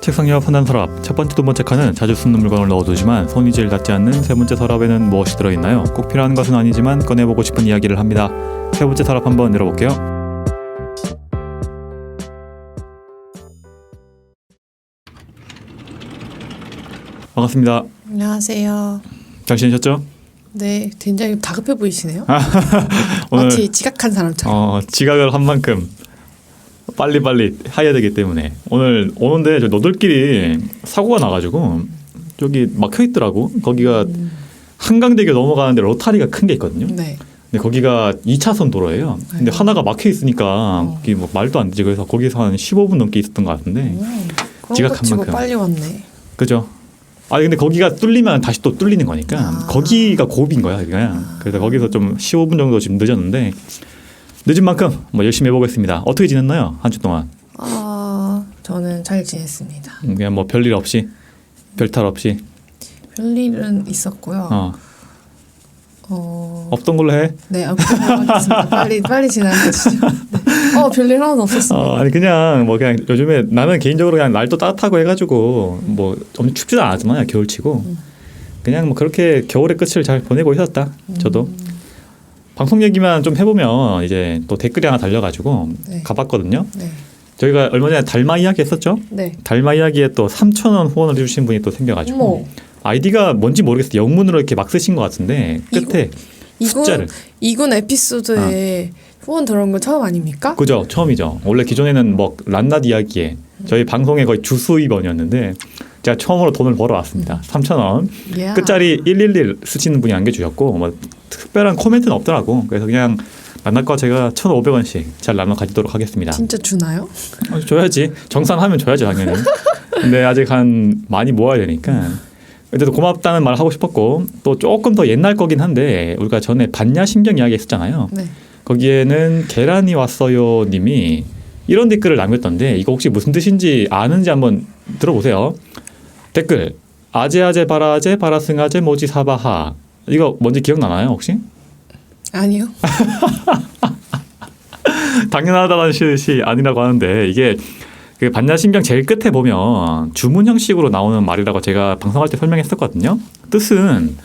책상 옆 하단 서랍. 첫 번째, 두 번째 칸은 자주 쓰는 물건을 넣어두지만 손이 제일 닿지 않는 세 번째 서랍에는 무엇이 들어있나요? 꼭 필요한 것은 아니지만 꺼내보고 싶은 이야기를 합니다. 세 번째 서랍 한번 열어볼게요. 반갑습니다. 안녕하세요. 잘 지내셨죠? 네, 굉장히 다급해 보이시네요. 오늘 마치 지각한 사람처럼. 지각을 한 만큼 빨리빨리 해야 되기 때문에 오늘 오는데 너들끼리 사고가 나가지고 저기 막혀 있더라고. 거기가 한강대교 넘어가는데 로타리가 큰 게 있거든요. 네. 근데 거기가 2차선 도로예요. 근데 하나가 막혀 있으니까 거기 뭐 말도 안 되지. 그래서 거기서 한 15분 넘게 있었던 것 같은데 그런 지각한 거 치고 만큼. 빨리 왔네. 그죠? 근데 거기가 뚫리면 다시 또 뚫리는 거니까 거기가 고비인 거야. 그냥. 그래서 거기서 좀 15분 정도 지금 늦었는데 늦은 만큼 뭐 열심히 해보겠습니다. 어떻게 지냈나요? 한 주 동안? 저는 잘 지냈습니다. 그냥 뭐 별일 없이 별탈 없이 별일은 있었고요. 없던 걸로 해. 네, 하겠습니다. 빨리 지나가시죠. 네. 별일 하나도 없었습니다. 아니 그냥 뭐 그냥 요즘에 나는 개인적으로 그냥 날도 따뜻하고 해가지고 뭐 엄청 춥지도 않았지만 그냥 겨울치고 그냥 뭐 그렇게 겨울의 끝을 잘 보내고 있었다. 저도 방송 얘기만 좀 해보면 이제 또 댓글이 하나 달려가지고 네. 가봤거든요. 네. 저희가 얼마 전에 달마 이야기 했었죠. 네. 달마 이야기에 또 3,000원 후원을 해주신 분이 또 생겨가지고 어머. 아이디가 뭔지 모르겠어요. 영문으로 이렇게 막 쓰신 것 같은데 끝에 숫자를 이군 에피소드에 후원 들어온 건 처음 아닙니까? 그죠, 처음이죠. 원래 기존에는 뭐 란낫 이야기에 저희 방송의 거의 주수입원이었는데 제가 처음으로 돈을 벌어왔습니다. 3,000원. Yeah. 끝자리 111 쓰시는 분이 남겨주셨고 뭐 특별한 코멘트는 없더라고. 그래서 그냥 란낫과 제가 1,500원씩 잘 나눠 가지도록 하겠습니다. 진짜 주나요? 줘야지. 정산하면 줘야지 당연히. 근데 아직 많이 모아야 되니까. 그래도 고맙다는 말 하고 싶었고 또 조금 더 옛날 거긴 한데 우리가 전에 반야신경 이야기 했었잖아요. 네. 거기에는 계란이 왔어요 님이 이런 댓글을 남겼던데 이거 혹시 무슨 뜻인지 아는지 한번 들어보세요. 댓글 아제아제 바라제 바라승아제 모지 사바하 이거 뭔지 기억나나요 혹시? 아니요. 당연하다는 뜻이 아니라고 하는데 이게 그 반야신경 제일 끝에 보면 주문 형식으로 나오는 말이라고 제가 방송할 때 설명했었거든요. 뜻은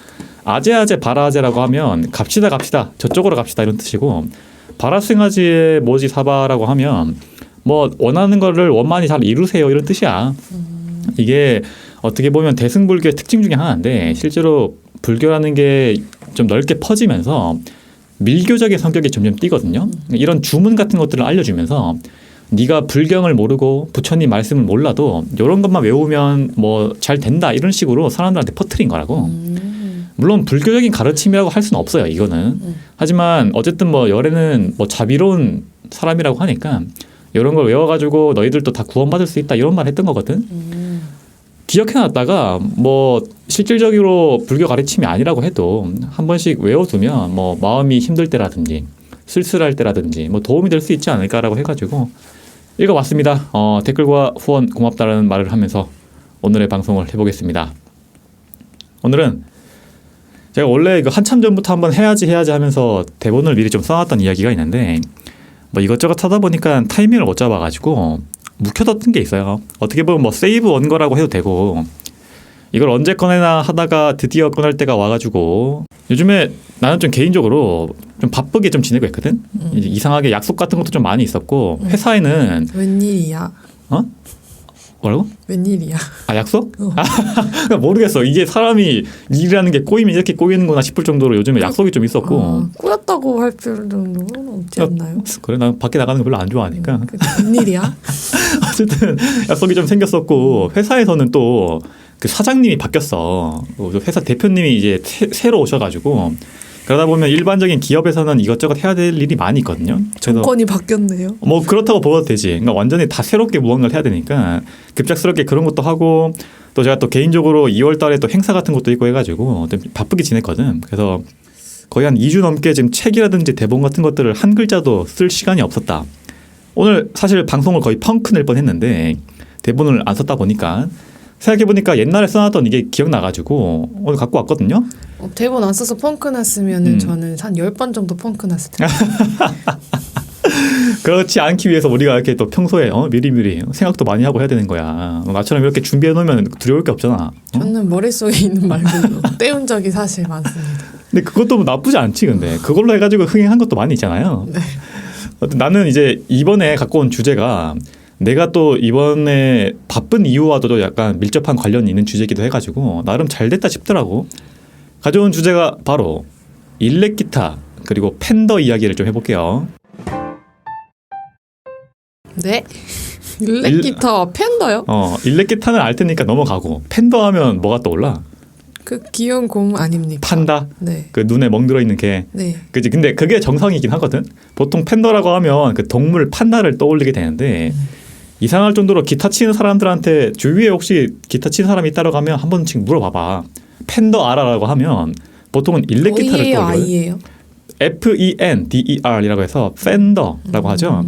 아제아제 바라제라고 하면 갑시다 저쪽으로 갑시다 이런 뜻이고 바라승아지의 모지 사바라고 하면 뭐 원하는 거를 원만히 잘 이루세요 이런 뜻이야. 이게 어떻게 보면 대승불교의 특징 중에 하나인데 실제로 불교라는 게 좀 넓게 퍼지면서 밀교적인 성격이 점점 띄거든요. 이런 주문 같은 것들을 알려주면서 네가 불경을 모르고 부처님 말씀을 몰라도 이런 것만 외우면 뭐 잘 된다 이런 식으로 사람들한테 퍼뜨린 거라고. 물론 불교적인 가르침이라고 할 수는 없어요. 이거는. 하지만 어쨌든 뭐 열애는 뭐 자비로운 사람이라고 하니까 이런 걸 외워가지고 너희들도 다 구원받을 수 있다 이런 말 했던 거거든. 기억해놨다가 뭐 실질적으로 불교 가르침이 아니라고 해도 한 번씩 외워두면 뭐 마음이 힘들 때라든지 쓸쓸할 때라든지 뭐 도움이 될 수 있지 않을까라고 해가지고 읽어봤습니다. 댓글과 후원 고맙다라는 말을 하면서 오늘의 방송을 해보겠습니다. 오늘은 제가 원래 이거 한참 전부터 한번 해야지 하면서 대본을 미리 좀 써놨던 이야기가 있는데 뭐 이것저것 하다 보니까 타이밍을 못 잡아가지고 묵혀뒀던 게 있어요. 어떻게 보면 뭐 세이브 온 거라고 해도 되고 이걸 언제 꺼내나 하다가 드디어 꺼낼 때가 와가지고 요즘에 나는 좀 개인적으로 좀 바쁘게 좀 지내고 있거든. 이상하게 약속 같은 것도 좀 많이 있었고 회사에는 웬일이야? 뭐라고? 웬일이야? 약속? 모르겠어. 이게 사람이 일이라는 게 꼬이면 이렇게 꼬이는구나 싶을 정도로 요즘에 약속이 좀 있었고. 꼬였다고 할 정도는 없지 않나요? 그래, 난 밖에 나가는 거 별로 안 좋아하니까. 웬일이야? 어쨌든 약속이 좀 생겼었고 회사에서는 또 그 사장님이 바뀌었어. 회사 대표님이 이제 새로 오셔가지고 그러다 보면 일반적인 기업에서는 이것저것 해야 될 일이 많이 있거든요. 정권이 바뀌었네요. 뭐 그렇다고 보아도 되지. 그러니까 완전히 다 새롭게 무언가를 해야 되니까 급작스럽게 그런 것도 하고 또 제가 또 개인적으로 2월 달에 또 행사 같은 것도 있고 해가지고 좀 바쁘게 지냈거든. 그래서 거의 한 2주 넘게 지금 책이라든지 대본 같은 것들을 한 글자도 쓸 시간이 없었다. 오늘 사실 방송을 거의 펑크 낼 뻔했는데 대본을 안 썼다 보니까 생각해보니까 옛날에 써놨던 이게 기억나가지고 오늘 갖고 왔거든요. 대본 안 써서 펑크 났으면 저는 한 10번 정도 펑크 났을 텐데. 그렇지 않기 위해서 우리가 이렇게 또 평소에 미리미리 생각도 많이 하고 해야 되는 거야. 나처럼 이렇게 준비해 놓으면 두려울 게 없잖아. 저는 머릿속에 있는 말들로 때운 적이 사실 많습니다. 근데 그것도 뭐 나쁘지 않지. 근데 그걸로 해가지고 흥행한 것도 많이 있잖아요. 네. 나는 이제 이번에 갖고 온 주제가 내가 또 이번에 바쁜 이유와도 약간 밀접한 관련이 있는 주제이기도 해가지고 나름 잘 됐다 싶더라고. 가져온 주제가 바로 일렉 기타 그리고 팬더 이야기를 좀 해볼게요. 네. 일렉 기타 팬더요? 일렉 기타는 알 테니까 넘어가고 팬더 하면 뭐가 떠올라? 그 귀여운 곰 아닙니까? 판다? 네. 그 눈에 멍들어 있는 개. 네. 그지? 근데 그게 정상이긴 하거든. 보통 팬더라고 하면 그 동물 판다를 떠올리게 되는데 이상할 정도로 기타 치는 사람들한테 주위에 혹시 기타 치는 사람이 있다고 하면 한 번씩 물어봐봐. 팬더 알아라고 하면 보통은 일렉 기타를 O예요, 떠올려요. I예요? FENDER이라고 해서 팬더라고 하죠.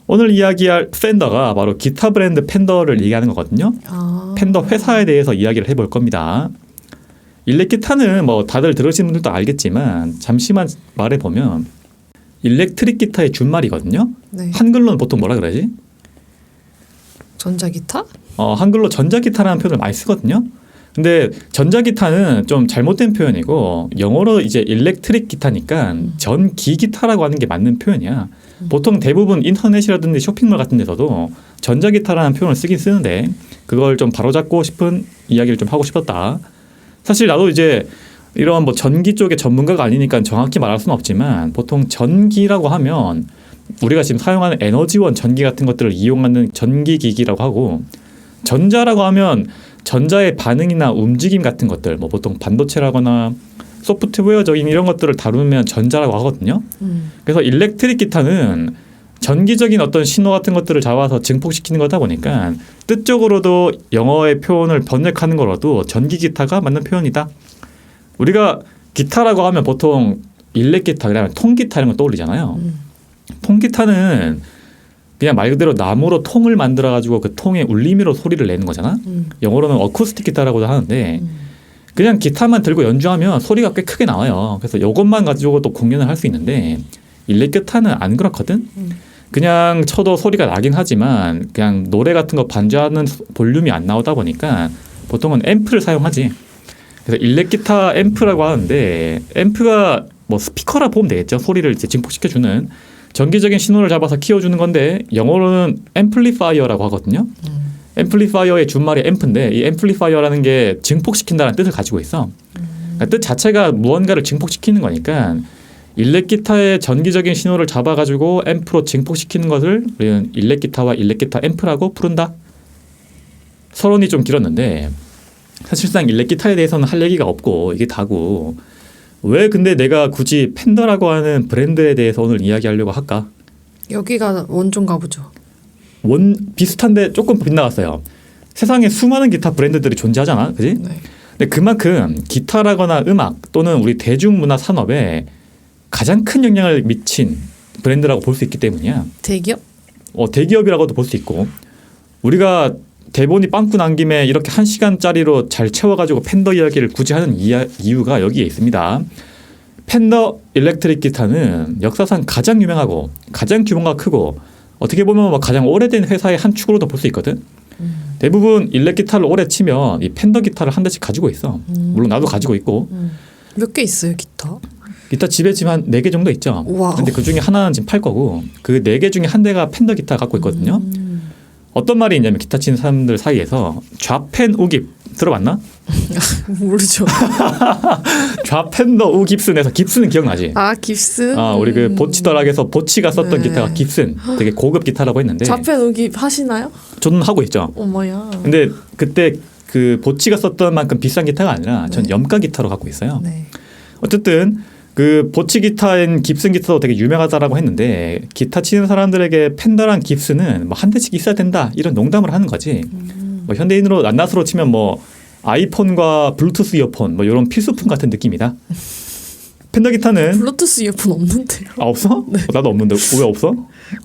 오늘 이야기할 팬더가 바로 기타 브랜드 팬더를 얘기하는 거거든요. 팬더 회사에 대해서 이야기를 해볼 겁니다. 일렉 기타는 뭐 다들 들으시는 분들도 알겠지만 잠시만 말해보면 일렉트릭 기타의 준말이거든요. 네. 한글로는 보통 뭐라 그러지? 전자기타? 한글로 전자기타라는 표현을 많이 쓰거든요. 근데 전자기타는 좀 잘못된 표현이고 영어로 이제 일렉트릭 기타니까 전기 기타라고 하는 게 맞는 표현이야. 보통 대부분 인터넷이라든지 쇼핑몰 같은 데서도 전자기타라는 표현을 쓰긴 쓰는데 그걸 좀 바로잡고 싶은 이야기를 좀 하고 싶었다. 사실 나도 이제 이런 뭐 전기 쪽의 전문가가 아니니까 정확히 말할 수는 없지만 보통 전기라고 하면 우리가 지금 사용하는 에너지원 전기 같은 것들을 이용하는 전기기기라고 하고 전자라고 하면 전자의 반응이나 움직임 같은 것들 뭐 보통 반도체라거나 소프트웨어적인 이런 것들을 다루면 전자라고 하거든요. 그래서 일렉트릭 기타는 전기적인 어떤 신호 같은 것들을 잡아서 증폭시키는 거다 보니까 뜻적으로도 영어의 표현을 번역하는 거라도 전기 기타가 맞는 표현이다. 우리가 기타라고 하면 보통 일렉 기타 그다음에 통기타 이런 걸 떠올리잖아요. 통기타는 그냥 말 그대로 나무로 통을 만들어 가지고 그 통의 울림으로 소리를 내는 거잖아. 영어로는 어쿠스틱 기타라고도 하는데 그냥 기타만 들고 연주하면 소리가 꽤 크게 나와요. 그래서 이것만 가지고 또 공연을 할 수 있는데 일렉 기타는 안 그렇거든. 그냥 쳐도 소리가 나긴 하지만 그냥 노래 같은 거 반주하는 볼륨이 안 나오다 보니까 보통은 앰프를 사용하지. 그래서 일렉 기타 앰프라고 하는데 앰프가 뭐 스피커라 보면 되겠죠. 소리를 이제 증폭시켜주는 전기적인 신호를 잡아서 키워주는 건데 영어로는 앰플리파이어라고 하거든요. 앰플리파이어의 준말이 앰프인데 이 앰플리파이어라는 게 증폭시킨다는 뜻을 가지고 있어. 그러니까 뜻 자체가 무언가를 증폭시키는 거니까 일렉 기타의 전기적인 신호를 잡아가지고 앰프로 증폭시키는 것을 우리는 일렉 기타와 일렉 기타 앰프라고 부른다. 서론이 좀 길었는데 사실상 일렉 기타에 대해서는 할 얘기가 없고 이게 다고 왜 근데 내가 굳이 팬더라고 하는 브랜드에 대해서 오늘 이야기하려고 할까? 여기가 원조인가 보죠. 비슷한데 조금 빗나갔어요. 세상에 수많은 기타 브랜드들이 존재하잖아. 그지? 네. 근데 그만큼 기타라거나 음악 또는 우리 대중문화 산업에 가장 큰 영향을 미친 브랜드라고 볼 수 있기 때문이야. 대기업? 대기업이라고도 볼 수 있고 우리가 대본이 빵꾸 난 김에 이렇게 1시간짜리로 잘 채워가지고 팬더 이야기를 굳이 하는 이유가 여기에 있습니다. 팬더 일렉트릭 기타는 역사상 가장 유명하고 가장 규모가 크고 어떻게 보면 가장 오래된 회사의 한 축으로도 볼 수 있거든. 대부분 일렉 기타를 오래 치면 이 팬더 기타를 한 대씩 가지고 있어. 물론 나도 가지고 있고. 몇 개 있어요 기타? 기타 집에 지금 한 4개 정도 있죠. 와우. 근데 그 중에 하나는 지금 팔 거고 그 4개 중에 한 대가 팬더 기타 갖고 있거든요. 어떤 말이 있냐면 기타 치는 사람들 사이에서 좌펜 우깁 들어봤나? 모르죠. 좌펜더 우깁슨에서 깁슨은 기억나지? 아 깁슨? 우리 그 보치더락에서 보치가 썼던 네. 기타가 깁슨 되게 고급 기타라고 했는데 좌펜 우깁 하시나요? 저는 하고 있죠. 어머야. 근데 그때 그 보치가 썼던 만큼 비싼 기타가 아니라 전 염가 기타로 갖고 있어요. 네. 어쨌든 그 보치 기타인 깁슨 기타도 되게 유명하다라고 했는데 기타 치는 사람들에게 팬더랑 깁슨은 뭐 한 대씩 있어야 된다 이런 농담을 하는 거지. 뭐 현대인으로 낱낱으로 치면 뭐 아이폰과 블루투스 이어폰 뭐 이런 필수품 같은 느낌이다. 팬더 기타는 블루투스 이어폰 없는데요? 없어? 네. 나도 없는데 왜 없어?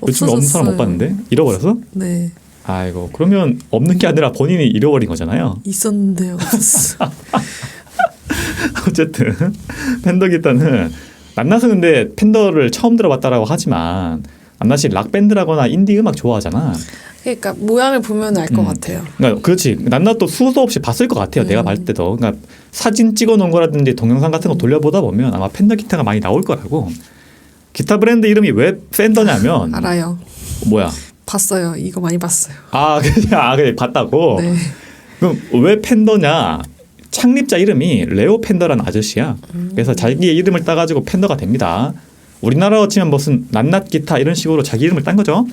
요즘에 없는 사람 못 봤는데 잃어버렸어? 네. 아이고 그러면 없는 게 아니라 본인이 잃어버린 거잖아요. 있었는데요. 없었어. 어쨌든 팬더 기타는 만나서 근데 팬더를 처음 들어봤다라고 하지만 안나 씨 락 밴드라거나 인디 음악 좋아하잖아. 그러니까 모양을 보면 알 것 같아요. 그러니까 그렇지. 난나도 수도 없이 봤을 것 같아요. 내가 봤을 때도. 그러니까 사진 찍어놓은 거라든지 동영상 같은 거 돌려보다 보면 아마 펜더 기타가 많이 나올 거라고. 기타 브랜드 이름이 왜 펜더냐면 알아요. 뭐야? 봤어요. 이거 많이 봤어요. 그래 봤다고. 네. 그럼 왜 펜더냐? 창립자 이름이 레오 펜더라는 아저씨야. 그래서 자기의 이름을 따가지고 펜더가 됩니다. 우리나라로 치면 무슨 낱낱 기타 이런 식으로 자기 이름을 딴 거죠.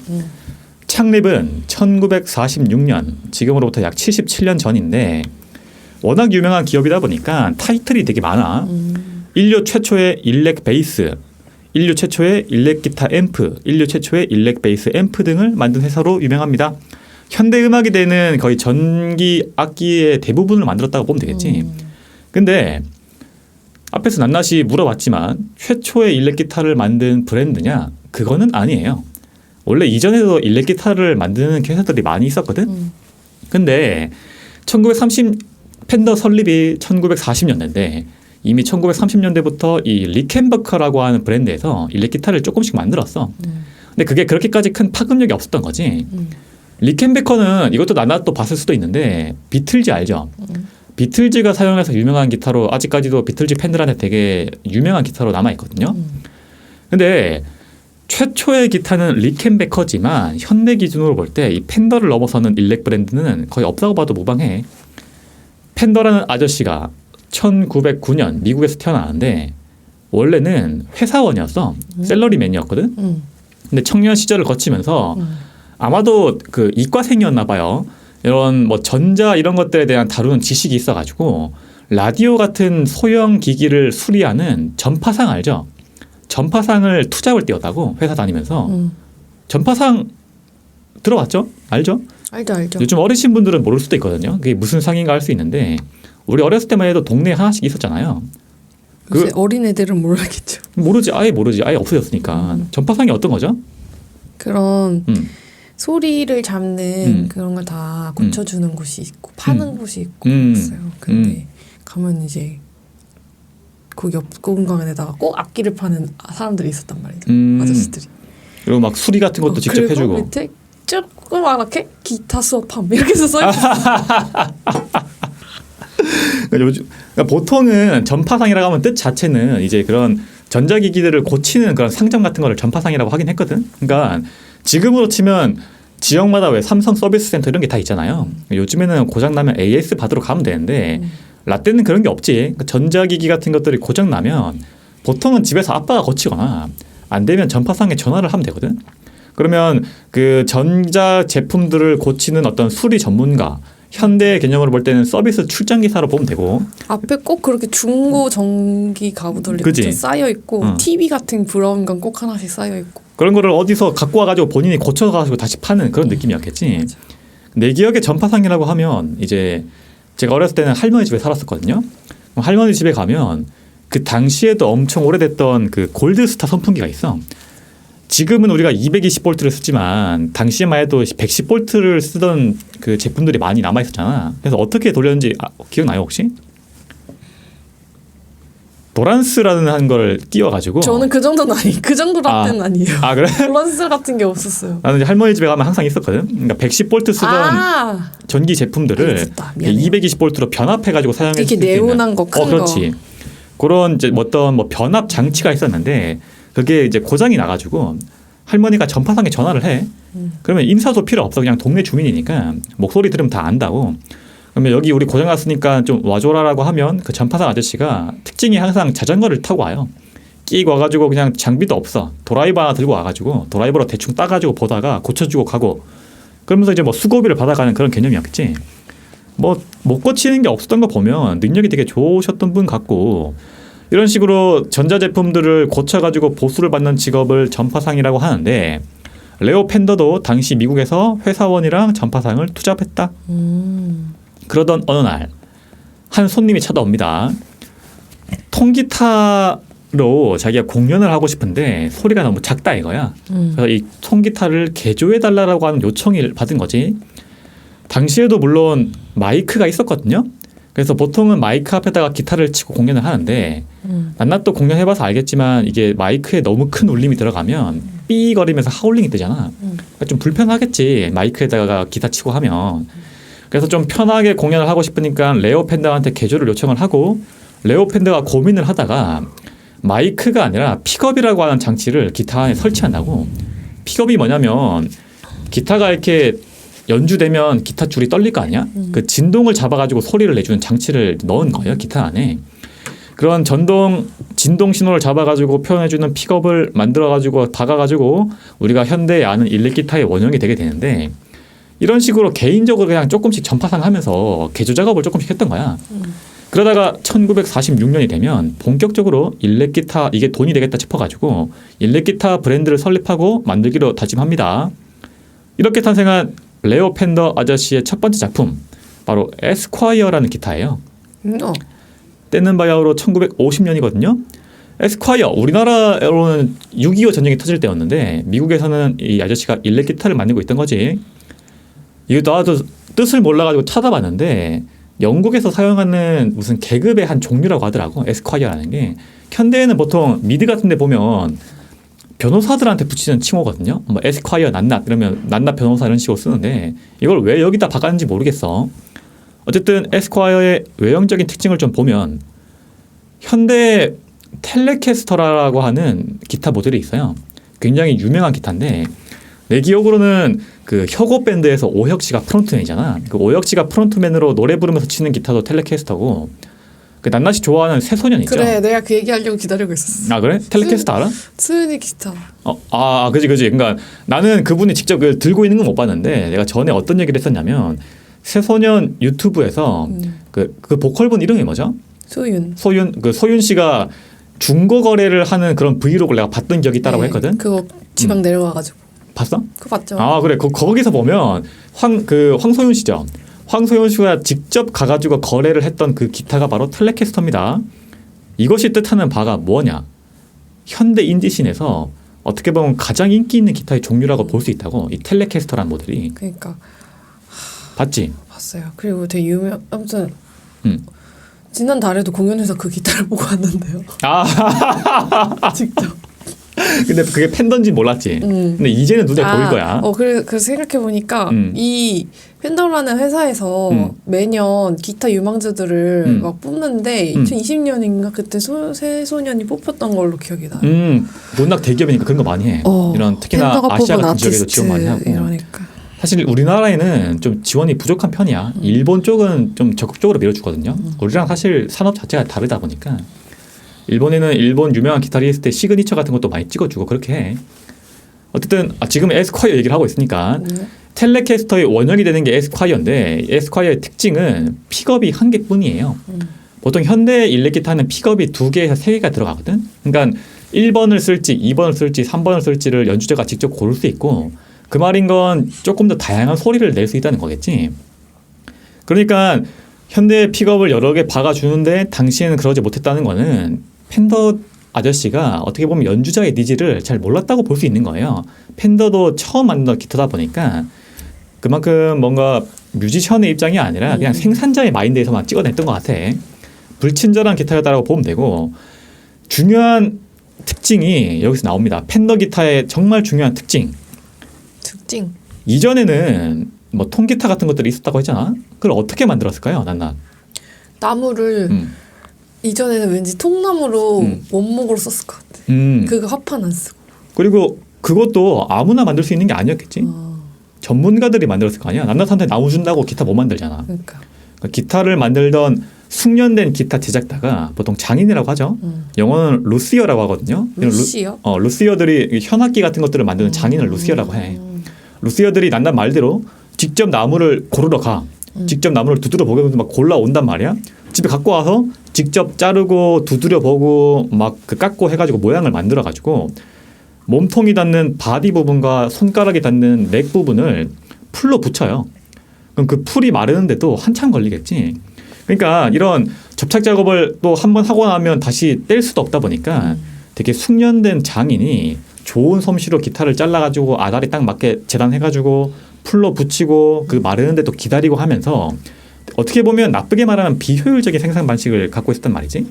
창립은 1946년, 지금으로부터 약 77년 전인데 워낙 유명한 기업이다 보니까 타이틀이 되게 많아. 인류 최초의 일렉 베이스, 인류 최초의 일렉 기타 앰프, 인류 최초의 일렉 베이스 앰프 등을 만든 회사로 유명합니다. 현대 음악이 되는 거의 전기 악기의 대부분을 만들었다고 보면 되겠지. 근데 앞에서 낱낱이 물어봤지만 최초의 일렉 기타를 만든 브랜드냐? 그거는 아니에요. 원래 이전에도 일렉 기타를 만드는 회사들이 많이 있었거든. 근데 1930 펜더 설립이 1940년대인데 이미 1930년대부터 이 리켄버커라고 하는 브랜드에서 일렉 기타를 조금씩 만들었어. 근데 그게 그렇게까지 큰 파급력이 없었던 거지. 리켄베커는 이것도 나도 봤을 수도 있는데 비틀즈 알죠? 비틀즈가 사용해서 유명한 기타로 아직까지도 비틀즈 팬들한테 되게 유명한 기타로 남아있거든요. 근데 최초의 기타는 리켄베커지만 현대 기준으로 볼 때 이 펜더를 넘어서는 일렉 브랜드는 거의 없다고 봐도 무방해. 펜더라는 아저씨가 1909년 미국에서 태어나는데 원래는 회사원이었어. 셀러리맨이었거든. 근데 청년 시절을 거치면서 아마도 그 이과생이었나 봐요. 이런 뭐 전자 이런 것들에 대한 다루는 지식이 있어가지고 라디오 같은 소형 기기를 수리하는 전파상 알죠? 전파상을 투잡을 띄웠다고 회사 다니면서. 전파상 들어봤죠? 알죠? 알죠. 요즘 어리신 분들은 모를 수도 있거든요. 그게 무슨 상인가 할 수 있는데 우리 어렸을 때만 해도 동네에 하나씩 있었잖아요. 요새 어린애들은 모르겠죠. 모르지. 아예 없어졌으니까. 전파상이 어떤 거죠? 그런 소리를 잡는 그런 걸 다 고쳐주는 곳이 있고 파는 곳이 있고 있어요. 근데 가면 이제 그 옆 공간에다가 꼭 악기를 파는 사람들이 있었단 말이에요. 아저씨들이. 그리고 막 수리 같은 것도 직접 그리고 해주고. 밑에 조그맣게 기타 수업함 이렇게 해서 써있어요. 그러니까 보통은 전파상이라고 하면 뜻 자체는 이제 그런 전자기기들을 고치는 그런 상점 같은 거를 전파상이라고 하긴 했거든. 그러니까 지금으로 치면 지역마다 왜 삼성 서비스 센터 이런 게 다 있잖아요. 요즘에는 고장 나면 AS 받으러 가면 되는데 라떼는 그런 게 없지. 그러니까 전자기기 같은 것들이 고장 나면 보통은 집에서 아빠가 고치거나 안 되면 전파상에 전화를 하면 되거든. 그러면 그 전자 제품들을 고치는 어떤 수리 전문가, 현대 개념으로 볼 때는 서비스 출장 기사로 보면 되고. 앞에 꼭 그렇게 중고 전기 가구들이 쌓여 있고 TV 같은 브라운관 꼭 하나씩 쌓여 있고. 그런 거를 어디서 갖고 와가지고 본인이 고쳐가지고 다시 파는 그런 느낌이었겠지. 맞아. 내 기억에 전파상이라고 하면 이제 제가 어렸을 때는 할머니 집에 살았었거든요. 할머니 집에 가면 그 당시에도 엄청 오래됐던 그 골드스타 선풍기가 있어. 지금은 우리가 220볼트를 쓰지만 당시에만 해도 110볼트를 쓰던 그 제품들이 많이 남아 있었잖아. 그래서 어떻게 돌렸는지 기억나요 혹시? 도란스라는 한 걸 띄워가지고. 저는 그 정도는 그 정도 라떼는 아니에요. 아 그래? 도란스 같은 게 없었어요. 나는 이제 할머니 집에 가면 항상 있었거든. 그러니까 110볼트 쓰던 전기 제품들을 220볼트로 변압해가지고 사용했을 수 있는. 이렇게 네모난 거 큰 거. 그렇지. 그런 이제 어떤 뭐 변압 장치가 있었는데 그게 이제 고장이 나가지고 할머니가 전파상에 전화를 해. 그러면 인사도 필요 없어. 그냥 동네 주민이니까 목소리 들으면 다 안다고. 그러면 여기 우리 고장 났으니까 좀 와줘라라고 하면 그 전파상 아저씨가 특징이 항상 자전거를 타고 와요. 끼고 와가지고 그냥 장비도 없어. 드라이버 하나 들고 와가지고 드라이버로 대충 따가지고 보다가 고쳐주고 가고. 그러면서 이제 뭐 수고비를 받아가는 그런 개념이었겠지. 뭐 못 고치는 게 없었던 거 보면 능력이 되게 좋으셨던 분 같고 이런 식으로 전자제품들을 고쳐가지고 보수를 받는 직업을 전파상이라고 하는데 레오 펜더도 당시 미국에서 회사원이랑 전파상을 투잡했다. 그러던 어느 날 한 손님이 찾아옵니다. 통기타로 자기가 공연을 하고 싶은데 소리가 너무 작다 이거야. 그래서 이 통기타를 개조해달라고 하는 요청을 받은 거지. 당시에도 물론 마이크가 있었거든요. 그래서 보통은 마이크 앞에다가 기타를 치고 공연을 하는데 낱낱도 공연해봐서 알겠지만 이게 마이크에 너무 큰 울림이 들어가면 삐거리면서 하울링이 뜨잖아. 그러니까 좀 불편하겠지. 마이크에다가 기타 치고 하면. 그래서 좀 편하게 공연을 하고 싶으니까 레오 팬더한테 개조를 요청을 하고 레오 팬더가 고민을 하다가 마이크가 아니라 픽업이라고 하는 장치를 기타 안에 설치한다고. 픽업이 뭐냐면 기타가 이렇게 연주되면 기타 줄이 떨릴 거 아니야? 그 진동을 잡아가지고 소리를 내주는 장치를 넣은 거예요, 기타 안에. 그런 진동 신호를 잡아가지고 표현해주는 픽업을 만들어가지고 박아가지고 우리가 현대에 아는 일렉 기타의 원형이 되게 되는데 이런 식으로 개인적으로 그냥 조금씩 전파상하면서 개조 작업을 조금씩 했던 거야. 그러다가 1946년이 되면 본격적으로 일렉 기타 이게 돈이 되겠다 싶어가지고 일렉 기타 브랜드를 설립하고 만들기로 다짐합니다. 이렇게 탄생한 레오 팬더 아저씨의 첫 번째 작품 바로 에스콰이어라는 기타예요. 때는 바야흐로 1950년이거든요. 에스콰이어 우리나라로는 6.25 전쟁이 터질 때였는데 미국에서는 이 아저씨가 일렉 기타를 만들고 있던 거지. 이거 나도 뜻을 몰라가지고 찾아봤는데 영국에서 사용하는 무슨 계급의 한 종류라고 하더라고. 에스콰이어라는 게. 현대에는 보통 미드 같은 데 보면 변호사들한테 붙이는 칭호거든요. 뭐 에스콰이어 낱낱 이러면 낱낱 변호사 이런 식으로 쓰는데 이걸 왜 여기다 박았는지 모르겠어. 어쨌든 에스콰이어의 외형적인 특징을 좀 보면 현대 텔레캐스터라고 하는 기타 모델이 있어요. 굉장히 유명한 기타인데 내 기억으로는 그 혁오 밴드에서 오혁 씨가 프론트맨이잖아. 그 오혁 씨가 프론트맨으로 노래 부르면서 치는 기타도 텔레캐스터고 그 낱낱이 좋아하는 새소년 있죠. 그래, 내가 그 얘기하려고 기다리고 있었어. 아 그래? 텔레캐스터 알아? 스니 기타. 그지. 그러니까 나는 그분이 직접 그걸 들고 있는 건 못 봤는데 내가 전에 어떤 얘기를 했었냐면 새소년 유튜브에서 그 보컬분 이름이 뭐죠? 소윤 씨가 중고 거래를 하는 그런 브이로그를 내가 봤던 적이 있다라고 했거든. 그거 지방 내려와가지고. 봤어? 그거 봤죠. 아 그래. 거기서 보면 황소윤 씨죠. 황소윤 씨가 직접 가가지고 거래를 했던 그 기타가 바로 텔레캐스터입니다. 이것이 뜻하는 바가 뭐냐? 현대 인디씬에서 어떻게 보면 가장 인기 있는 기타의 종류라고 볼 수 있다고. 이 텔레캐스터라는 모델이. 그러니까. 봤지? 봤어요. 그리고 되게 아무튼 지난 달에도 공연에서 그 기타를 보고 왔는데요. 직접. 근데 그게 팬던지 몰랐지. 근데 이제는 눈에 보일 거야. 그래서 생각해 보니까 이 팬더라는 회사에서 매년 기타 유망주들을 막 뽑는데 2020년인가 그때 새소년이 뽑혔던 걸로 기억이 나요. 워낙 대기업이니까 그런 거 많이 해. 이런 특히나 아시아 같은 지역에도 지원 많이 하고. 이러니까. 사실 우리나라에는 좀 지원이 부족한 편이야. 일본 쪽은 좀 적극적으로 밀어주거든요. 우리랑 사실 산업 자체가 다르다 보니까. 일본에는 일본 유명한 기타리스트의 시그니처 같은 것도 많이 찍어주고 그렇게 해. 어쨌든 지금 에스콰이어 얘기를 하고 있으니까 텔레캐스터의 원형이 되는 게 에스콰이어인데 에스콰이어의 특징은 픽업이 한 개뿐이에요. 보통 현대 일렉 기타는 픽업이 2개에서 3개가 들어가거든. 그러니까 1번을 쓸지 2번을 쓸지 3번을 쓸지를 연주자가 직접 고를 수 있고 그 말인 건 조금 더 다양한 소리를 낼 수 있다는 거겠지. 그러니까 현대 픽업을 여러 개 박아주는데 당시에는 그러지 못했다는 거는 팬더 아저씨가 어떻게 보면 연주자의 니즈를 잘 몰랐다고 볼 수 있는 거예요. 팬더도 처음 만든 기타다 보니까 그만큼 뭔가 뮤지션의 입장이 아니라 그냥 생산자의 마인드에서만 찍어냈던 것 같아. 불친절한 기타였다고 보면 되고 중요한 특징이 여기서 나옵니다. 팬더 기타의 정말 중요한 특징. 이전에는 뭐 통기타 같은 것들이 있었다고 했잖아. 그걸 어떻게 만들었을까요? 나무를 이전에는 왠지 통나무로 원목으로 썼을 것 같아. 그거 합판 안 쓰고. 그리고 그것도 아무나 만들 수 있는 게 아니었겠지. 전문가들이 만들었을 거 아니야. 낱낱한테 나무 준다고 기타 못 만들잖아. 그러니까 기타를 만들던 숙련된 기타 제작자가 보통 장인이라고 하죠. 영어는 루시어라고 하거든요. 루시어? 루시어들이 현악기 같은 것들을 만드는 장인을 루시어라고 해. 루시어들이 낱낱 말대로 직접 나무를 고르러 가. 직접 나무를 두드려 보면서 막 골라온단 말이야. 집에 갖고 와서 직접 자르고 두드려 보고 막 그 깎고 해가지고 모양을 만들어가지고 몸통이 닿는 바디 부분과 손가락이 닿는 넥 부분을 풀로 붙여요. 그럼 그 풀이 마르는데도 한참 걸리겠지. 그러니까 이런 접착 작업을 또 한 번 하고 나면 다시 뗄 수도 없다 보니까 되게 숙련된 장인이 좋은 솜씨로 기타를 잘라가지고 아다리 딱 맞게 재단해가지고 풀로 붙이고 그 마르는데 또 기다리고 하면서 어떻게 보면 나쁘게 말하면 비효율적인 생산 방식을 갖고 있었단 말이지.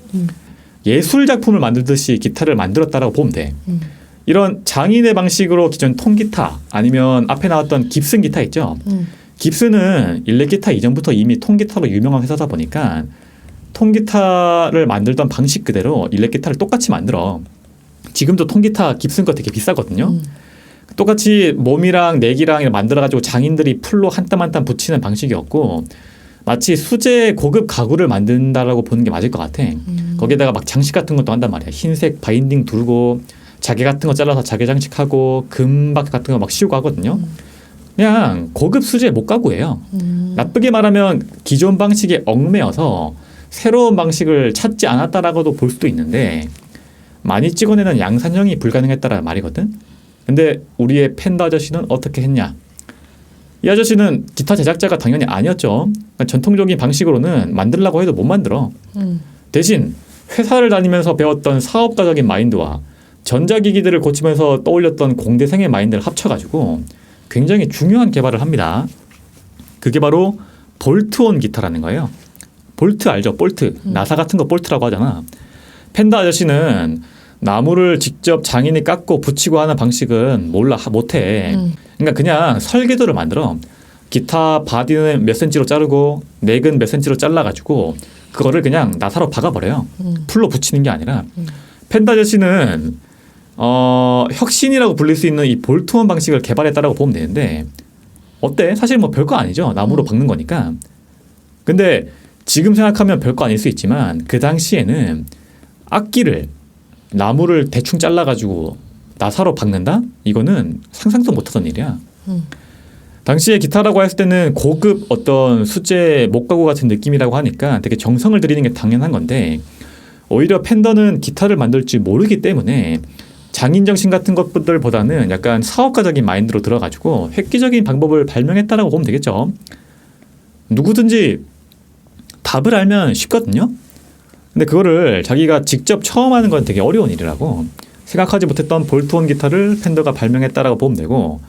예술 작품을 만들듯이 기타를 만들었다라고 보면 돼. 이런 장인의 방식으로 기존 통기타 아니면 앞에 나왔던 깁슨 기타 있죠. 깁슨은 일렉 기타 이전부터 이미 통기타로 유명한 회사다 보니까 통기타를 만들던 방식 그대로 일렉 기타를 똑같이 만들어. 지금도 통기타 깁슨 거 되게 비싸거든요. 똑같이 몸이랑 넥이랑 만들어가지고 장인들이 풀로 한 땀 한 땀 붙이는 방식이었고 마치 수제 고급 가구를 만든다라고 보는 게 맞을 것 같아. 거기다가 막 장식 같은 것도 한단 말이야. 흰색 바인딩 두르고 자개 같은 거 잘라서 자개 장식하고 금박 같은 거 막 씌우고 하거든요. 그냥 고급 수제 목가구예요. 나쁘게 말하면 기존 방식에 얽매여서 새로운 방식을 찾지 않았다라고도 볼 수도 있는데 많이 찍어내는 양산형이 불가능했다라는 말이거든. 근데 우리의 팬더 아저씨는 어떻게 했냐? 이 아저씨는 기타 제작자가 당연히 아니었죠. 그러니까 전통적인 방식으로는 만들려고 해도 못 만들어. 대신 회사를 다니면서 배웠던 사업가적인 마인드와 전자기기들을 고치면서 떠올렸던 공대생의 마인드를 합쳐가지고 굉장히 중요한 개발을 합니다. 그게 바로 볼트온 기타라는 거예요. 볼트 알죠? 볼트. 나사 같은 거 볼트라고 하잖아. 팬더 아저씨는 나무를 직접 장인이 깎고 붙이고 하는 방식은 못해. 그러니까 그냥 설계도를 만들어. 기타 바디는 몇 센치로 자르고 넥은 몇 센치로 잘라가지고 그거를 그냥 나사로 박아버려요. 풀로 붙이는 게 아니라. 팬더 아저씨는 혁신이라고 불릴 수 있는 이 볼트온 방식을 개발했다라고 보면 되는데 어때? 사실 뭐 별거 아니죠. 나무로 박는 거니까. 근데 지금 생각하면 별거 아닐 수 있지만 그 당시에는 악기를 나무를 대충 잘라가지고 나사로 박는다? 이거는 상상도 못하던 일이야. 당시에 기타라고 했을 때는 고급 어떤 수제 목가구 같은 느낌이라고 하니까 되게 정성을 들이는 게 당연한 건데 오히려 팬더는 기타를 만들 줄 모르기 때문에 장인 정신 같은 것들보다는 약간 사업가적인 마인드로 들어가지고 획기적인 방법을 발명했다라고 보면 되겠죠. 누구든지 답을 알면 쉽거든요. 근데 그거를 자기가 직접 처음 하는 건 되게 어려운 일이라고. 생각하지 못했던 볼트온 기타를 팬더가 발명했다라고 보면 되고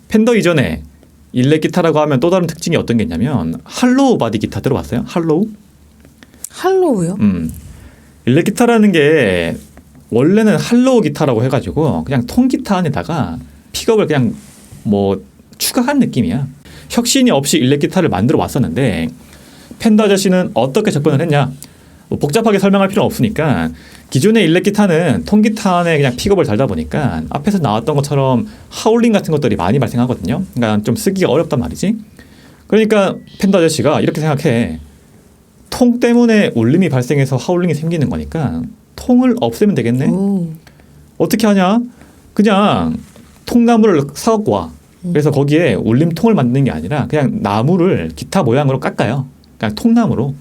팬더 이전에 일렉 기타라고 하면 또 다른 특징이 어떤 게 있냐면 할로우 바디 기타 들어봤어요? 할로우? 할로우요? 일렉 기타라는 게 원래는 할로우 기타라고 해가지고 그냥 통기타 안에다가 픽업을 그냥 뭐 추가한 느낌이야. 혁신이 없이 일렉 기타를 만들어 왔었는데 팬더 아저씨는 어떻게 접근을 했냐? 뭐 복잡하게 설명할 필요는 없으니까 기존의 일렉 기타는 통기타 안에 그냥 픽업을 달다 보니까 앞에서 나왔던 것처럼 하울링 같은 것들이 많이 발생하거든요. 그러니까 좀 쓰기가 어렵단 말이지. 그러니까 팬더 아저씨가 이렇게 생각해. 통 때문에 울림이 발생해서 하울링이 생기는 거니까 통을 없애면 되겠네. 어떻게 하냐? 그냥 통나무를 사갖고 와. 그래서 거기에 울림통을 만드는 게 아니라 그냥 나무를 기타 모양으로 깎아요. 그냥 통나무로.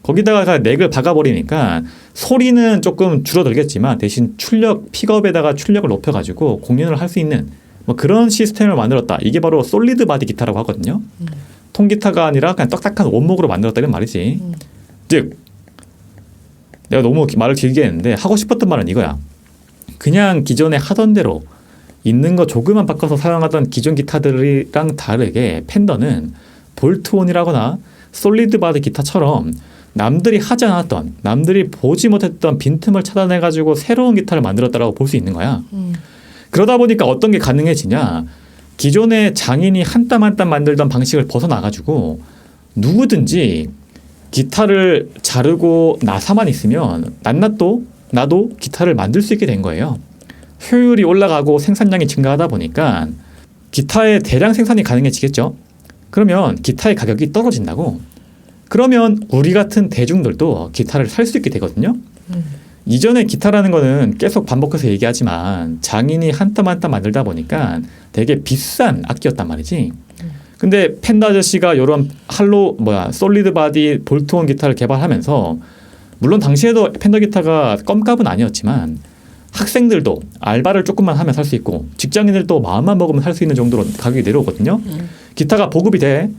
거기다가 넥을 박아버리니까 소리는 조금 줄어들겠지만 대신 출력, 픽업에다가 출력을 높여가지고 공연을 할 수 있는 뭐 그런 시스템을 만들었다. 이게 바로 솔리드 바디 기타라고 하거든요. 통기타가 아니라 그냥 딱딱한 원목으로 만들었다는 말이지. 즉 내가 너무 말을 길게 했는데 하고 싶었던 말은 이거야. 그냥 기존에 하던 대로 있는 거 조금만 바꿔서 사용하던 기존 기타들이랑 다르게 팬더는 볼트온이라거나 솔리드 바디 기타처럼 남들이 하지 않았던, 남들이 보지 못했던 빈틈을 찾아내가지고 새로운 기타를 만들었다라고 볼 수 있는 거야. 그러다 보니까 어떤 게 가능해지냐. 기존의 장인이 한 땀 한 땀 만들던 방식을 벗어나가지고 누구든지 기타를 자르고 나사만 있으면 나도 기타를 만들 수 있게 된 거예요. 효율이 올라가고 생산량이 증가하다 보니까 기타의 대량 생산이 가능해지겠죠. 그러면 기타의 가격이 떨어진다고. 그러면 우리 같은 대중들도 기타를 살 수 있게 되거든요. 이전에 기타라는 거는 계속 반복해서 얘기하지만 장인이 한 땀 한 땀 만들다 보니까 되게 비싼 악기였단 말이지. 근데 팬더 아저씨가 이런 솔리드 바디 볼트온 기타를 개발하면서 물론 당시에도 팬더 기타가 껌값은 아니었지만 학생들도 알바를 조금만 하면 살 수 있고 직장인들도 마음만 먹으면 살 수 있는 정도로 가격이 내려오거든요. 기타가 보급이 돼.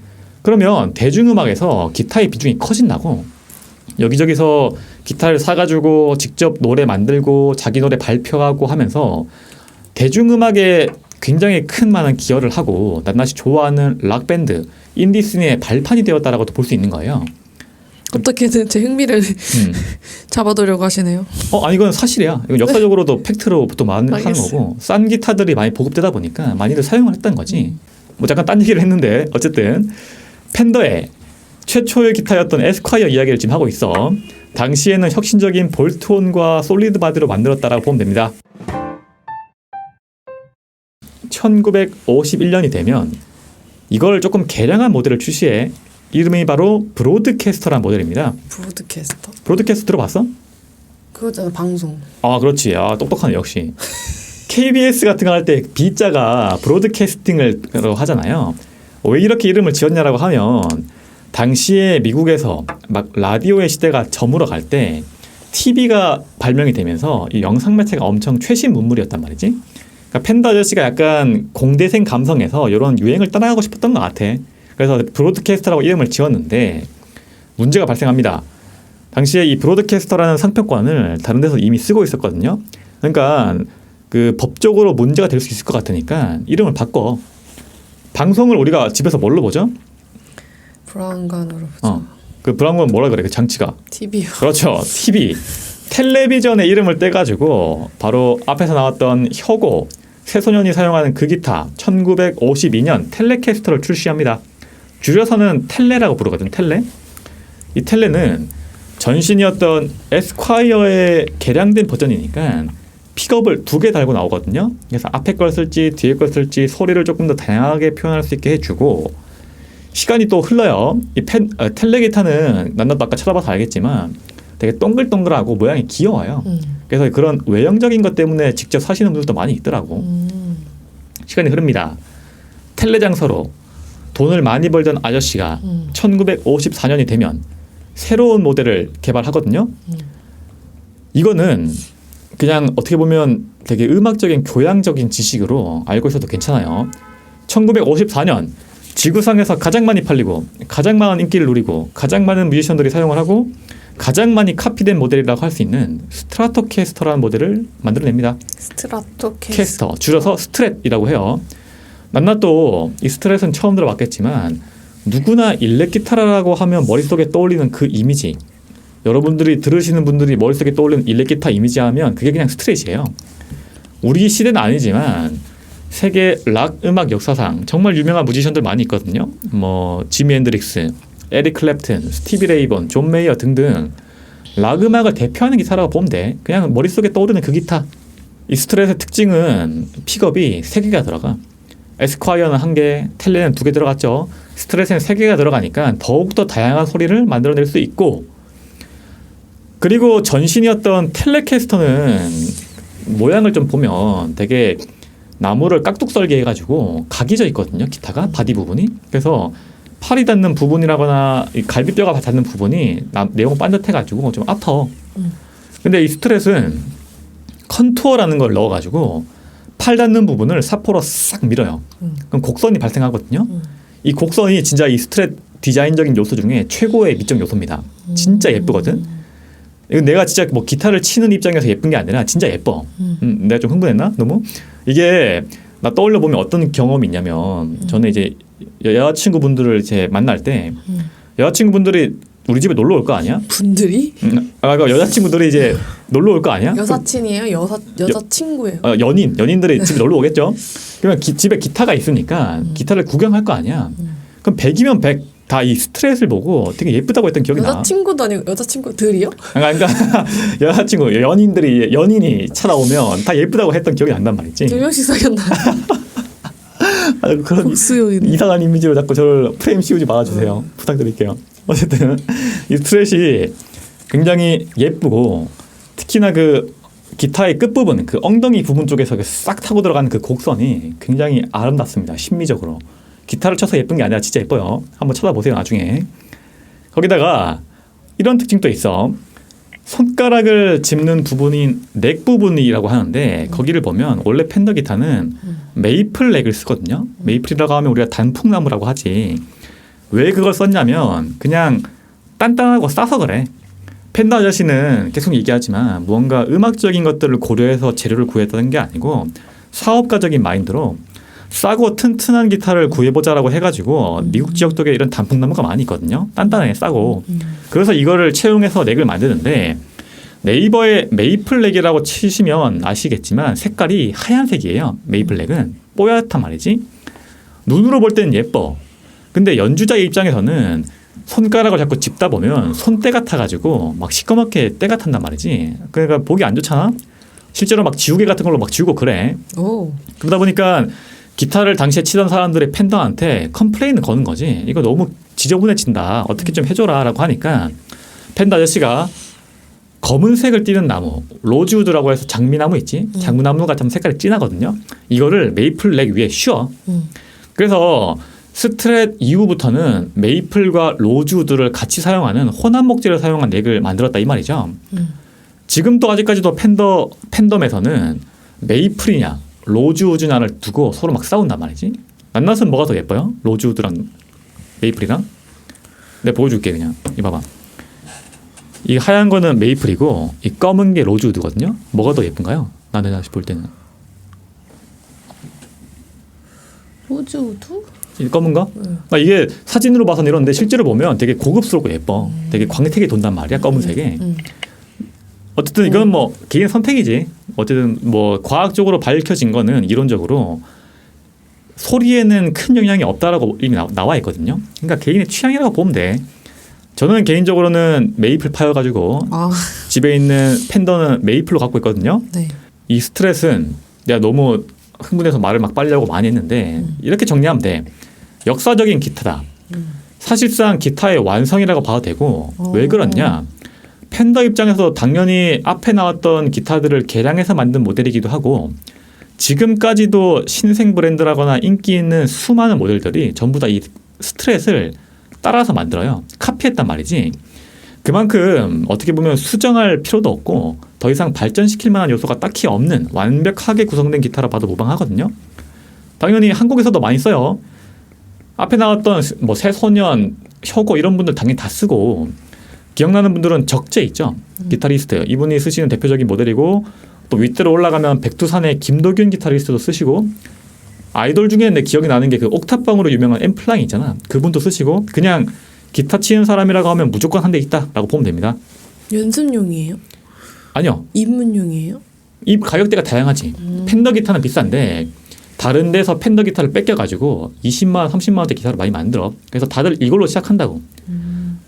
그러면 대중음악에서 기타의 비중이 커진다고. 여기저기서 기타를 사가지고 직접 노래 만들고 자기 노래 발표하고 하면서 대중음악의 굉장히 큰 많은 기여를 하고 낱낱이 좋아하는 락 밴드 인디 씬의 발판이 되었다라고도 볼 수 있는 거예요. 어떻게든 제 흥미를 잡아두려고 하시네요. 아니 이건 사실이야. 이건 역사적으로도 팩트로 보통 많이 하는 거고 싼 기타들이 많이 보급되다 보니까 많이들 사용을 했던 거지. 뭐 잠깐 딴 얘기를 했는데 어쨌든 펜더의 최초의 기타였던 에스콰이어 이야기를 지금 하고 있어. 당시에는 혁신적인 볼트온과 솔리드 바디로 만들었다라고 보면 됩니다. 1951년이 되면 이걸 조금 개량한 모델을 출시해. 이름이 바로 브로드캐스터라는 모델입니다. 브로드캐스터? 브로드캐스터 들어봤어? 그거잖아, 방송. 아 그렇지. 아 똑똑하네 역시. KBS 같은 거 할 때 B자가 브로드캐스팅을 하잖아요. 왜 이렇게 이름을 지었냐라고 하면 당시에 미국에서 막 라디오의 시대가 저물어 갈 때 TV가 발명이 되면서 이 영상 매체가 엄청 최신 문물이었단 말이지. 그러니까 팬더 아저씨가 약간 공대생 감성에서 이런 유행을 따라가고 싶었던 것 같아. 그래서 브로드캐스터라고 이름을 지었는데 문제가 발생합니다. 당시에 이 브로드캐스터라는 상표권을 다른 데서 이미 쓰고 있었거든요. 그러니까 그 법적으로 문제가 될 수 있을 것 같으니까 이름을 바꿔. 방송을 우리가 집에서 뭘로 보죠? 브라운관으로 보죠. 그 브라운관 뭐라 그래? 그 장치가. TV요. 그렇죠. TV. 텔레비전의 이름을 떼가지고 바로 앞에서 나왔던 혁오 새소년이 사용하는 그 기타 1952년 텔레캐스터를 출시합니다. 줄여서는 텔레라고 부르거든. 텔레. 이 텔레는 전신이었던 에스콰이어의 개량된 버전이니까 픽업을 2개 달고 나오거든요. 그래서 앞에 걸 쓸지 뒤에 걸 쓸지 소리를 조금 더 다양하게 표현할 수 있게 해주고 시간이 또 흘러요. 이 텔레 기타는 나도 아까 쳐다봐서 알겠지만 되게 동글동글하고 모양이 귀여워요. 그래서 그런 외형적인 것 때문에 직접 사시는 분들도 많이 있더라고. 시간이 흐릅니다. 텔레 장서로 돈을 많이 벌던 아저씨가 1954년이 되면 새로운 모델을 개발하거든요. 이거는 그냥 어떻게 보면 되게 음악적인 교양적인 지식으로 알고 있어도 괜찮아요. 1954년 지구상에서 가장 많이 팔리고 가장 많은 인기를 누리고 가장 많은 뮤지션들이 사용을 하고 가장 많이 카피된 모델이라고 할 수 있는 스트라토캐스터라는 모델을 만들어냅니다. 스트라토캐스터. 줄여서 스트랩이라고 해요. 낱낱도 이 스트랩은 처음 들어봤겠지만 누구나 일렉 기타라고 하면 머릿속에 떠올리는 그 이미지, 여러분들이 들으시는 분들이 머릿속에 떠올리는 일렉 기타 이미지 하면 그게 그냥 스트레이트예요. 우리 시대는 아니지만 세계 락 음악 역사상 정말 유명한 뮤지션들 많이 있거든요. 뭐 지미 헨드릭스, 에릭 클랩튼, 스티비 레이번, 존 메이어 등등 락 음악을 대표하는 기타라고 보면 돼. 그냥 머릿속에 떠오르는 그 기타. 이 스트레이트의 특징은 픽업이 3개가 들어가. 에스콰이어는 1개, 텔레는 2개 들어갔죠. 스트레이트는 3개가 들어가니까 더욱더 다양한 소리를 만들어낼 수 있고, 그리고 전신이었던 텔레캐스터는 모양을 좀 보면 되게 나무를 깍둑 썰게 해가지고 각이 져 있거든요. 기타가 바디 부분이. 그래서 팔이 닿는 부분이라거나 이 갈비뼈가 닿는 부분이 내용 반듯해가지고 좀 아파. 근데 이 스트레스는 컨투어라는 걸 넣어가지고 팔 닿는 부분을 사포로 싹 밀어요. 그럼 곡선이 발생하거든요. 이 곡선이 진짜 이 스트랩 디자인적인 요소 중에 최고의 미적 요소입니다. 진짜 예쁘거든. 이거 내가 진짜 뭐 기타를 치는 입장에서 예쁜 게 아니라 진짜 예뻐. 내가 좀 흥분했나? 너무? 이게 나 떠올려 보면 어떤 경험이 있냐면 저는 이제 여자친구분들을 이제 만날 때 여자친구분들이 우리 집에 놀러 올 거 아니야? 분들이? 그러니까 여자친구들이 이제 놀러 올 거 아니야? 여사친이에요? 여자친구예요? 연인들이 집에 놀러 오겠죠? 그러면 집에 기타가 있으니까 기타를 구경할 거 아니야? 그럼 100이면 100 다 이 스트레스를 보고 되게 예쁘다고 했던 기억이 나. 여자친구도 아니고 여자친구들이요? 그러니까 여자친구, 연인이 찾아오면 다 예쁘다고 했던 기억이 난단 말이지. 2명씩 사귀었나요? 그런 복수용이네. 이상한 이미지로 자꾸 저를 프레임 씌우지 말아주세요. 부탁드릴게요. 어쨌든 이 스트레이 굉장히 예쁘고 특히나 그 기타의 끝부분, 그 엉덩이 부분 쪽에서 싹 타고 들어가는 그 곡선이 굉장히 아름답습니다. 심미적으로. 기타를 쳐서 예쁜 게 아니라 진짜 예뻐요. 한번 쳐다보세요 나중에. 거기다가 이런 특징도 있어. 손가락을 짚는 부분인 넥 부분이라고 하는데 거기를 보면 원래 펜더 기타는 메이플 넥을 쓰거든요. 메이플이라고 하면 우리가 단풍나무라고 하지. 왜 그걸 썼냐면 그냥 단단하고 싸서 그래. 펜더 아저씨는 계속 얘기하지만 무언가 음악적인 것들을 고려해서 재료를 구했다는 게 아니고 사업가적인 마인드로 싸고 튼튼한 기타를 구해보자라고 해가지고 미국 지역 쪽에 이런 단풍나무가 많이 있거든요. 단단해 싸고. 그래서 이거를 채용해서 넥을 만드는데 네이버에 메이플렉이라고 치시면 아시겠지만 색깔이 하얀색이에요. 메이플렉은 뽀얗단 말이지. 눈으로 볼 때는 예뻐. 근데 연주자의 입장에서는 손가락을 자꾸 짚다 보면 손때 같아가지고 막 시꺼멓게 때가 탄단 말이지. 그러니까 보기 안 좋잖아. 실제로 막 지우개 같은 걸로 막 지우고 그래. 오. 그러다 보니까 기타를 당시에 치던 사람들의 팬더한테 컴플레인을 거는 거지. 이거 너무 지저분해진다. 어떻게 좀 해줘라라고 하니까 팬더 아저씨가 검은색을 띠는 나무, 로즈우드라고 해서 장미나무 있지? 장미나무가 좀 색깔이 진하거든요. 이거를 메이플 넥 위에 씌워. 그래서 스트랫 이후부터는 메이플과 로즈우드를 같이 사용하는 혼합 목재를 사용한 넥을 만들었다 이 말이죠. 지금도 아직까지도 팬덤에서는 메이플이냐 로즈우드냐를 두고 서로 막 싸운단 말이지. 낱낱은 뭐가 더 예뻐요? 로즈우드랑 메이플이랑? 내가 보여줄게 그냥. 이봐봐. 이 하얀 거는 메이플이고 이 검은 게 로즈우드거든요. 뭐가 더 예쁜가요? 나는 다시 볼 때는. 로즈우드? 이 검은 거? 그러니까 이게 사진으로 봐서는 이런데 실제로 보면 되게 고급스럽고 예뻐. 되게 광택이 돈단 말이야. 검은색에. 어쨌든 이건 뭐 개인 선택이지. 어쨌든 뭐 과학적으로 밝혀진 거는 이론적으로 소리에는 큰 영향이 없다라고 이미 나와 있거든요. 그러니까 개인의 취향이라고 보면 돼. 저는 개인적으로는 메이플 파여가지고 집에 있는 팬더는 메이플로 갖고 있거든요. 네. 이 스트랫은 내가 너무 흥분해서 말을 막 빨리 하고 많이 했는데 이렇게 정리하면 돼. 역사적인 기타다. 사실상 기타의 완성이라고 봐도 되고 왜 그렇냐. 팬더 입장에서 당연히 앞에 나왔던 기타들을 개량해서 만든 모델이기도 하고 지금까지도 신생 브랜드라거나 인기 있는 수많은 모델들이 전부 다 이 스트랫을 따라서 만들어요. 카피했단 말이지. 그만큼 어떻게 보면 수정할 필요도 없고 더 이상 발전시킬 만한 요소가 딱히 없는 완벽하게 구성된 기타라 봐도 무방하거든요. 당연히 한국에서도 많이 써요. 앞에 나왔던 뭐 새소년, 혁오 이런 분들 당연히 다 쓰고 기억나는 분들은 적재 있죠. 기타리스트. 이분이 쓰시는 대표적인 모델이고 또 윗대로 올라가면 백두산의 김도균 기타리스트도 쓰시고 아이돌 중에 내 기억이 나는 게 그 옥탑방으로 유명한 엠플랑이 있잖아. 그분도 쓰시고 그냥 기타 치는 사람이라고 하면 무조건 한 대 있다라고 보면 됩니다. 연습용이에요? 아니요. 입문용이에요? 이 가격대가 다양하지. 팬더 기타는 비싼데 다른 데서 팬더 기타를 뺏겨가지고 20만 원, 30만 원대 기타를 많이 만들어. 그래서 다들 이걸로 시작한다고.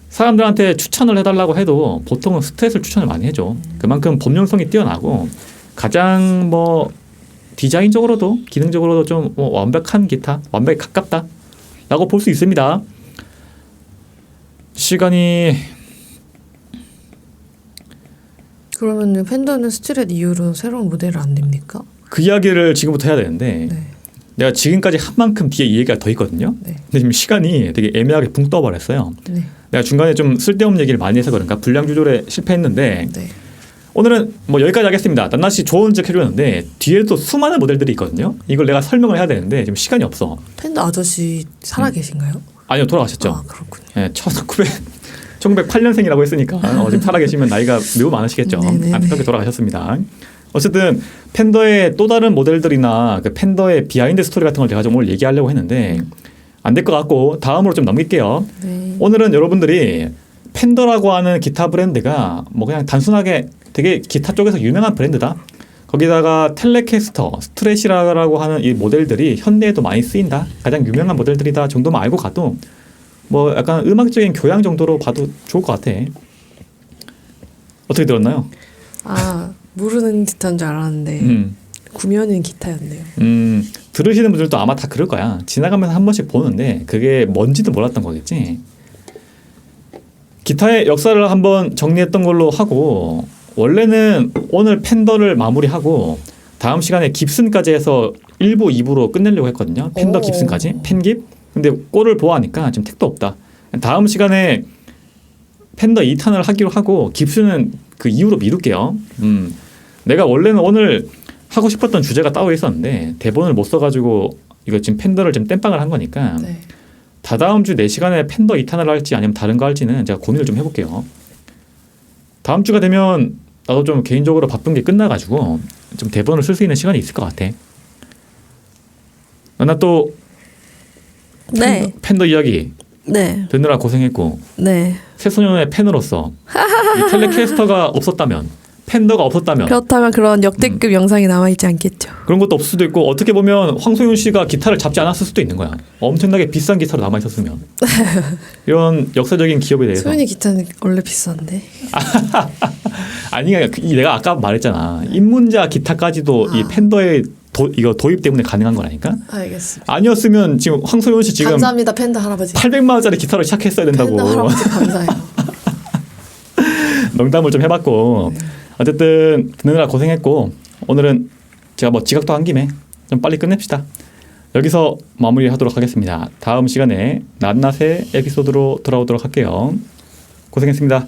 사람들한테 추천을 해달라고 해도 보통은 스트랫을 추천을 많이 해줘. 그만큼 범용성이 뛰어나고 가장 뭐 디자인적으로도 기능적으로도 좀 완벽한 기타, 완벽에 가깝다라고 볼 수 있습니다. 시간이 그러면 팬더는 스트랫 이후로 새로운 모델을 안 됩니까? 그 이야기를 지금부터 해야 되는데 네. 내가 지금까지 한 만큼 뒤에 이 얘기가 더 있거든요. 네. 근데 지금 시간이 되게 애매하게 붕 떠버렸어요. 네. 내가 중간에 좀 쓸데없는 얘기를 많이 해서 그런가 분량 조절에 실패했는데 네. 오늘은 뭐 여기까지 하겠습니다. 낱낱이 좋은 즉 해줬는데 뒤에도 수많은 모델들이 있거든요. 이걸 내가 설명을 해야 되는데 지금 시간이 없어. 팬더 아저씨 살아 계신가요? 아니요, 돌아가셨죠. 아, 그렇군요. 네, 1908년생이라고 했으니까 지금 살아계시면 나이가 매우 많으시겠죠. 네네네. 안타깝게 돌아가셨습니다. 어쨌든 팬더의 또 다른 모델들이나 그 팬더의 비하인드 스토리 같은 걸 제가 좀 오늘 얘기하려고 했는데 안 될 것 같고 다음으로 좀 넘길게요. 네. 오늘은 여러분들이 팬더라고 하는 기타 브랜드가 뭐 그냥 단순하게 되게 기타 쪽에서 유명한 브랜드다. 거기다가 텔레캐스터, 스트랫이라고 하는 이 모델들이 현대에도 많이 쓰인다. 가장 유명한 모델들이다 정도만 알고 가도 뭐 약간 음악적인 교양 정도로 봐도 좋을 것 같아. 어떻게 들었나요? 아, 모르는 듯한 줄 알았는데 구면은 기타였네요. 들으시는 분들도 아마 다 그럴 거야. 지나가면서 한 번씩 보는데 그게 뭔지도 몰랐던 거겠지. 기타의 역사를 한번 정리했던 걸로 하고 원래는 오늘 팬더를 마무리하고 다음 시간에 깁슨까지 해서 1부, 2부로 끝내려고 했거든요. 팬더 깁슨까지. 팬깁. 근데 꼴을 보아하니까 지금 택도 없다. 다음 시간에 팬더 2탄을 하기로 하고 깁슨은 그 이후로 미룰게요. 내가 원래는 오늘 하고 싶었던 주제가 따로 있었는데 대본을 못 써가지고 이거 지금 팬더를 좀 땜빵을 한 거니까 네. 다다음 주 4시간에 팬더 2탄을 할지 아니면 다른 거 할지는 제가 고민을 좀 해볼게요. 다음 주가 되면 나도 좀 개인적으로 바쁜 게 끝나가지고 좀 대본을 쓸 수 있는 시간이 있을 것 같아. 나 또 네. 팬더 이야기 네. 듣느라 고생했고 네. 새소년의 팬으로서 이 텔레캐스터가 없었다면 팬더가 없었다면 그렇다면 그런 역대급 영상이 남아있지 않겠죠. 그런 것도 없을 수도 있고 어떻게 보면 황소윤 씨가 기타를 잡지 않았을 수도 있는 거야. 엄청나게 비싼 기타로 남아 있었으면 이런 역사적인 기업에 대해서 소윤이 기타는 원래 비싼데. 아니 내가 아까 말했잖아. 입문자 기타까지도 이 팬더의 이거 도입 때문에 가능한 거라니까. 알겠습니다. 아니었으면 지금 황소윤 씨 지금 감사합니다, 팬더 할아버지. 800만 원짜리 기타로 시작했어야 된다고. 팬더 할아버지 감사해요. 농담을 좀 해봤고 어쨌든 듣느라 고생했고 오늘은 제가 뭐 지각도 한 김에 좀 빨리 끝냅시다. 여기서 마무리하도록 하겠습니다. 다음 시간에 낱낱의 에피소드로 돌아오도록 할게요. 고생했습니다.